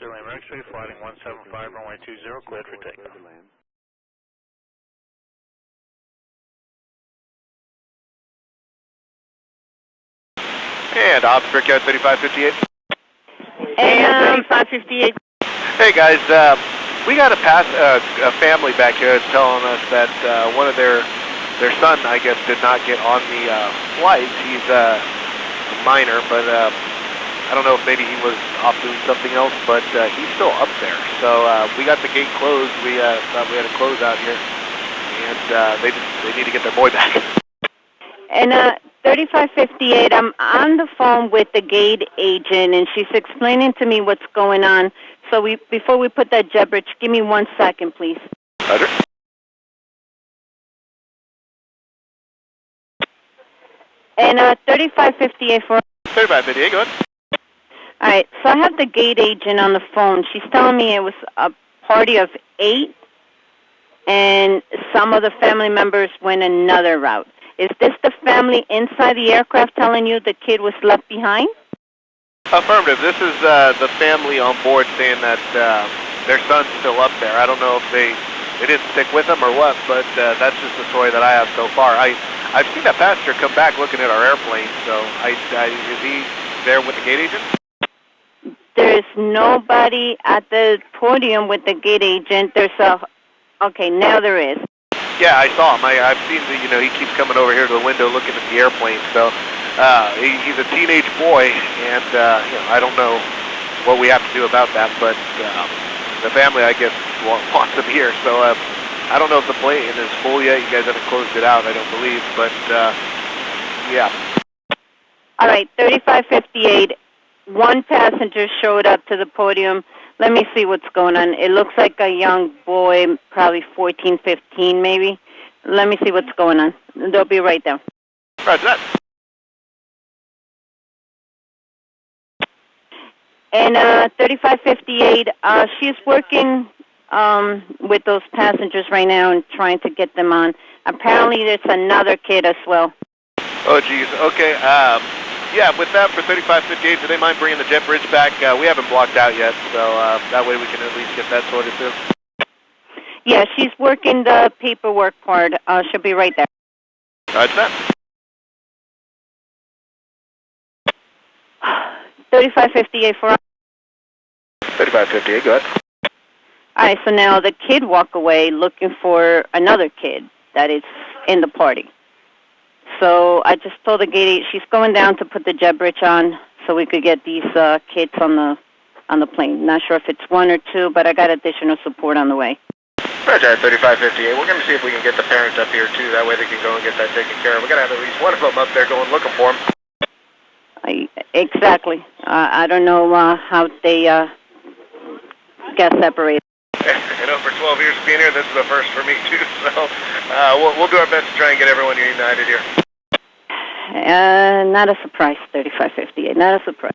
Lima X-ray, flighting 175, runway 20, cleared for takeoff. And Ops, Brickyard 3558. And 3558. Hey guys, we got a family back here that's telling us that one of their son, I guess, did not get on the flight. He's a minor, but I don't know if maybe he was off doing something else, but he's still up there. So we got the gate closed. We thought we had a close out here, and they need to get their boy back. And 3558, I'm on the phone with the gate agent, and she's explaining to me what's going on. So before we put that jet bridge, give me 1 second, please. Roger. And 3558 for... 3558, go ahead. All right, so I have the gate agent on the phone. She's telling me it was a party of 8, and some of the family members went another route. Is this the family inside the aircraft telling you the kid was left behind? Affirmative. This is the family on board saying that their son's still up there. I don't know if they didn't stick with him or what, but that's just the story that I have so far. I've seen that passenger come back looking at our airplane, so is he there with the gate agent? There's nobody at the podium with the gate agent. Okay, now there is. Yeah, I saw him. I've seen he keeps coming over here to the window looking at the airplane. So he's a teenage boy, and I don't know what we have to do about that. But the family, I guess, wants him here. So I don't know if the plane is full yet. You guys haven't closed it out, I don't believe. But yeah. All right, 3558. One passenger showed up to the podium. Let me see what's going on. It looks like a young boy, probably 14, 15 maybe. Let me see what's going on. They'll be right there. Roger that. And 3558, she's working with those passengers right now and trying to get them on. Apparently there's another kid as well. Oh, geez. Okay. Yeah, with that for 3558, do they mind bringing the jet bridge back? We haven't blocked out yet, so that way we can at least get that sorted too. Yeah, she's working the paperwork part. She'll be right there. Roger that. 3558 for... 3558, go ahead. All right, so now the kid walked away looking for another kid that is in the party. So I just told the gate she's going down to put the jet bridge on so we could get these kids on the plane. Not sure if it's 1 or 2, but I got additional support on the way. Roger, 3558. We're going to see if we can get the parents up here too. That way they can go and get that taken care of. We're going to have at least one of them up there going looking for them. Exactly. I don't know how they got separated. I know for 12 years being here, this is the first for me too. So we'll do our best to try and get everyone united here. Not a surprise, 3558. Not a surprise.